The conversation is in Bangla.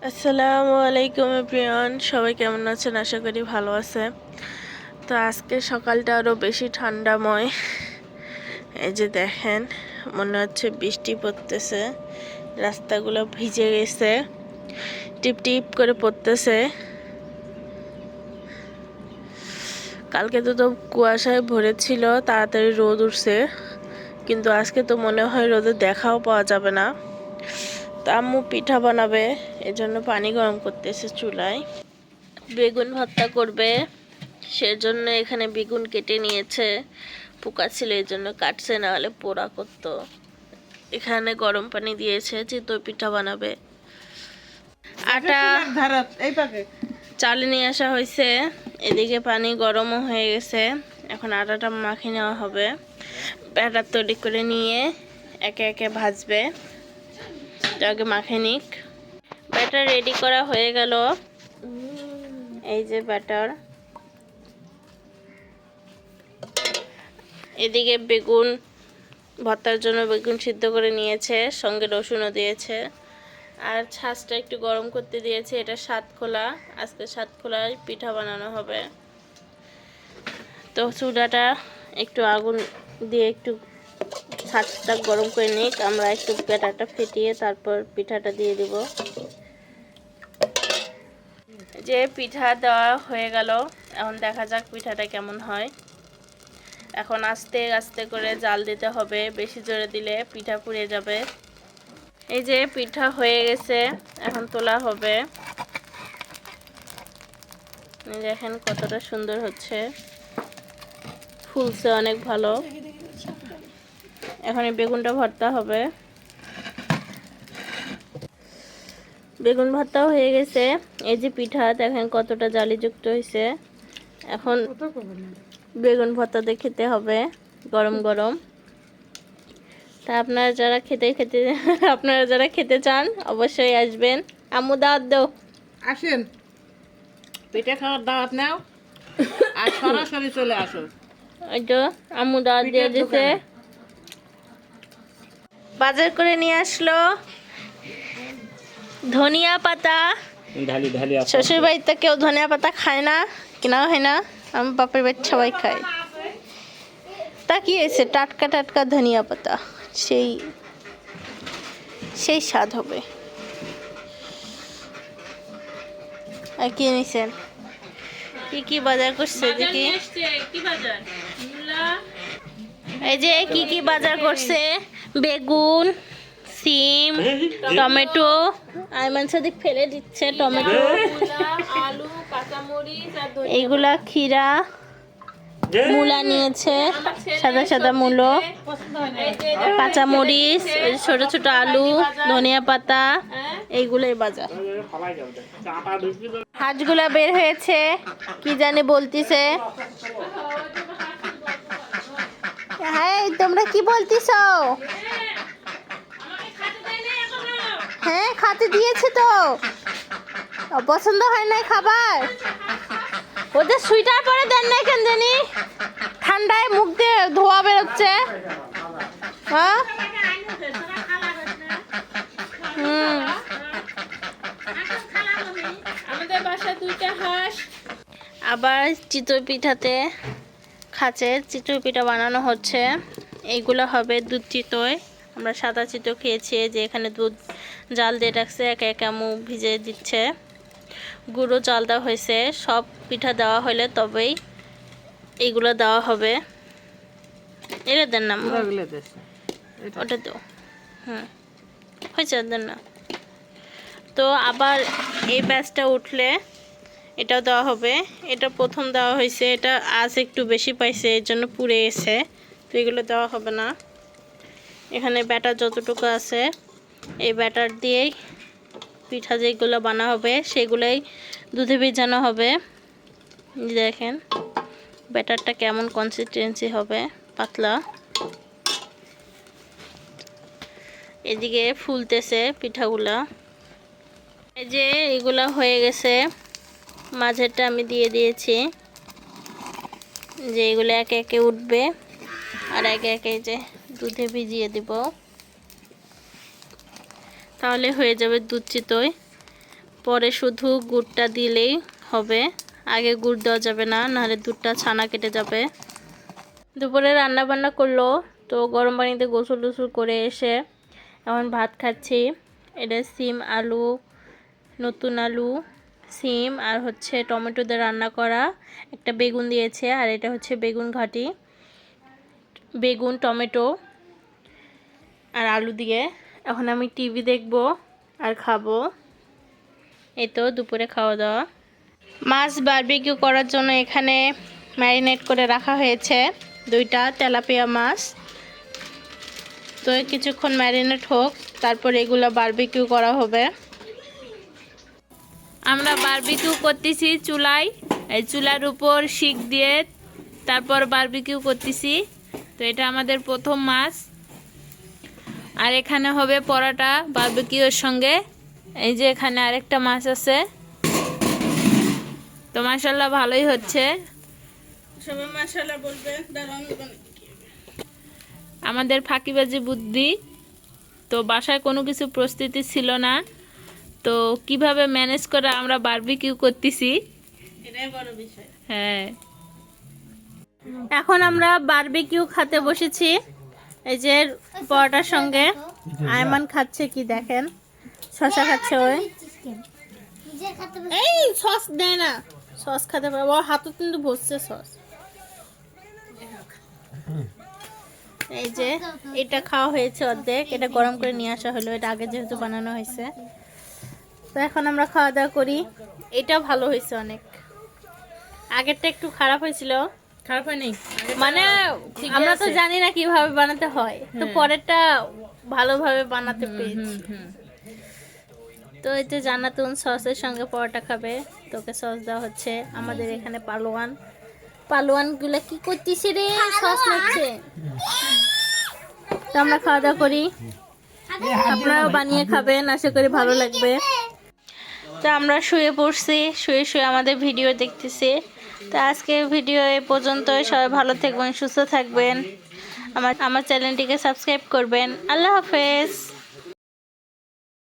আসসালামু আলাইকুম এভরিওয়ান, সবাই কেমন আছেন? আশা করি ভালো আছে। তো আজকে সকালটা আরও বেশি ঠান্ডাময়। এই যে দেখেন, মনে হচ্ছে বৃষ্টি পড়তেছে, রাস্তাগুলো ভিজে গেছে, টিপ টিপ করে পড়তেছে। কালকে তো কুয়াশায় ভরে ছিল, তাড়াতাড়ি রোদ উঠছে, কিন্তু আজকে তো মনে হয় রোদের দেখাও পাওয়া যাবে না। তো আম্মু পিঠা বানাবে, এজন্য পানি গরম করতেছে চুলায়। বেগুন ভর্তা করবে, সেজন্য এখানে বেগুন কেটে নিয়েছে। পোকা ছিল এই জন্য কাটছে, না হলে পোড়া করতো। এখানে গরম পানি দিয়েছে, চিতই পিঠা বানাবে। আটা চালে নিয়ে আসা হয়েছে, এদিকে পানি গরমও হয়ে গেছে। এখন আটাটা মাখিয়ে নেওয়া হবে, ব্যাটার তৈরি করে নিয়ে একে একে ভাজবে। আগে মাখিয়ে নিক। ব্যাটার রেডি করা হয়ে গেল। এই যে ব্যাটার। এদিকে বেগুন ভর্তার জন্য বেগুন সিদ্ধ করে নিয়েছে, সঙ্গে রসুনও দিয়েছে। আর ছাঁচটা একটু গরম করতে দিয়েছে। এটা সাতখোলা, আজকে সাতখোলায় পিঠা বানানো হবে। তো চুলাটা একটু আগুন দিয়ে একটু ছাঁচটা গরম করে নিক, আমরা একটু ব্যাটারটা ফেটিয়ে তারপর পিঠাটা দিয়ে দিব। যে পিঠা দেওয়া হয়ে গেল, এখন দেখা যাক পিঠাটা কেমন হয়। এখন আস্তে আস্তে করে জাল দিতে হবে, বেশি জোরে দিলে পিঠা পুড়ে যাবে। এই যে পিঠা হয়ে গেছে, এখন তোলা হবে। দেখেন কতটা সুন্দর হচ্ছে, ফুলছে অনেক ভালো। এখন এই বেগুনটা ভর্তা হবে। বেগুন ভর্তাও হয়ে গেছে। এই যে পিঠা দেখেন কতটা জালিযুক্ত হয়েছে। এখন বেগুন ভর্তাতে খেতে হবে গরম গরম। তা আপনারা যারা খেতে চান অবশ্যই আসবেন। আম্মু দাওয়াত দাও। আসেন, পিঠা খাওয়ার দাওয়াত নাও আর সরাসরি চলে আসো। ওই তো আম্মু দাওয়াত দিয়ে দিছে। বাজার করে নিয়ে আসলো ধনিয়া পাতা। শ্বশুর বাড়িতে কেউ ধনিয়া পাতা খায় না, কেনাও হয় না। আমার বাপের বাড়ি সবাই খায়। তা কি হয়েছে, টাটকা টাটকা ধনিয়া পাতা, সেই সেই স্বাদ হবে। আর কি নিছেন? কি কি বাজার করছে দেখি। এই যে কি কি বাজার করছে, বেগুন, সিম, টমেটো। আইমান সাদিক ফেলে দিচ্ছে টমেটো, এইগুলা খিরা, মূলা নিয়েছে, সাদা সাদা মূলো, কাঁচামরিচ, ছোট ছোট আলু, ধনিয়া পাতা, এইগুলোই বাজার। হাঁসগুলা বের হয়েছে, কি জানি বলতিছে। হ্যাঁ, তোমরা কি বলতিছ? হ্যাঁ, খাতে দিয়েছে তো, পছন্দ হয় নাই খাবার। ওদের সুইটার পরে দেন না কেন জানি, ঠান্ডায় মুখ দিয়ে ধোয়া বেরোচ্ছে। হ্যাঁ, আমাদের বাসায় 2টা হাঁস। আবার চিতই পিঠাতে খাঁচের চিতই পিঠা বানানো হচ্ছে। এইগুলো হবে দুধ চিতই। আমরা সাদা চিতই খেয়েছি, যে এখানে দুধ জাল দিয়ে রাখছে, একে একে মুখ ভিজে দিচ্ছে। গুঁড়ো চাল দেওয়া হয়েছে। সব পিঠা দেওয়া হলে তবেই এইগুলো দেওয়া হবে। এটা দেন না, ওটা তো হয়েছে, দেন না। তো আবার এই ব্যাচটা উঠলে এটাও দেওয়া হবে। এটা প্রথম দেওয়া হয়েছে, এটা আজ একটু বেশি পাইছে, এর জন্য পুড়ে গেছে। তো এগুলো দেওয়া হবে না। এখানে ব্যাটার যতটুকু আছে, এই ব্যাটার দিয়েই পিঠা যেগুলো বানা হবে সেগুলোই দুধে ভিজানো হবে। দেখেন ব্যাটারটা কেমন কনসিস্টেন্সি হবে, পাতলা। এদিকে ফুলতেছে পিঠাগুলা। এই যে এগুলা হয়ে গেছে, মাঝেরটা আমি দিয়ে দিয়েছি, যে এগুলো একে একে উঠবে আর একে একে যে দুধে ভিজিয়ে দিব, তাহলে হয়ে যাবে দুধ চিতই। পরে শুধু গুড়টা দিলেই হবে, আগে গুড় দেওয়া যাবে না, নাহলে দুধটা ছানা কেটে যাবে। দুপুরে রান্না বান্না করলো, তো গরম পানিতে গোসল টোসল করে এসে এখন ভাত খাচ্ছি। এটা সিম আলু, নতুন আলু, সিম আর হচ্ছে টমেটো দিয়ে রান্না করা, একটা বেগুন দিয়েছে, আর এটা হচ্ছে বেগুন ঘাটি, বেগুন টমেটো আর আলু দিয়ে। এখন আমি টিভি দেখবো আর খাবো। এই তো দুপুরে খাওয়া দাওয়া। মাছ বারবিকিউ করার জন্য এখানে ম্যারিনেট করে রাখা হয়েছে 2টা তেলাপিয়া মাছ। তো কিছুক্ষণ ম্যারিনেট হোক, তারপর এগুলো বারবিকিউ করা হবে। আমরা বারবিকিউ করতেছি চুলায়, এই চুলার উপর শিক দিয়ে তারপর বারবিকিউ করতেছি। তো এটা আমাদের প্রথম মাছ। আর এখানে হবে পরোটা বারবিকিউর সঙ্গে। এই যে এখানে আরেকটা মাছ আছে। তো মাশাআল্লাহ ভালোই হচ্ছে, সবাই মাশাআল্লাহ বলবেন। আমাদের ফাঁকিবাজি বুদ্ধি। তো বাসায় কোনো কিছু প্রস্তুতি ছিল না, তো কিভাবে ম্যানেজ করে আমরা বারবিকিউ করতেছি, এটাই বড় বিষয়। হ্যাঁ, এখন আমরা বারবিকিউ খেতে বসেছি। এই যে পরোটার সঙ্গে আয়মান খাচ্ছে কি দেখেন, শসা খাচ্ছে। ওই এই সস দেয় না, সস খেতে পারবো, ওর হাতও কিন্তু বসছে সস। এই যে এটা খাওয়া হয়েছে অর্ধেক, এটা গরম করে নিয়ে আসা হলো, এটা আগে যেহেতু বানানো হয়েছে। তো এখন আমরা খাওয়া দাওয়া করি। এটা ভালো হয়েছে অনেক, আগেরটা একটু খারাপ হয়েছিল। খারাপ হয়নি, মানে আমরা তো জানি না কিভাবে বানাতে হয়, তো পরেরটা ভালোভাবে বানাতে পেরেছি। তো এই যে জান্নাতুন সসের সঙ্গে পরোটা খাবে, তোকে সস দেওয়া হচ্ছে। আমাদের এখানে পালোয়ান গুলা কি করতেছে রে, সস লাগছে। তো আমরা খাওয়া দাওয়া করি, আপনারাও বানিয়ে খাবেন, আশা করি ভালো লাগবে। তো আমরা শুয়ে পড়ছি, শুয়ে শুয়ে আমাদের ভিডিও দেখতেছি। তো আজকের ভিডিও এই পর্যন্তই। সবাই ভালো থাকবেন, সুস্থ থাকবেন, আমার চ্যানেলটিকে সাবস্ক্রাইব করবেন। আল্লাহ হাফেজ।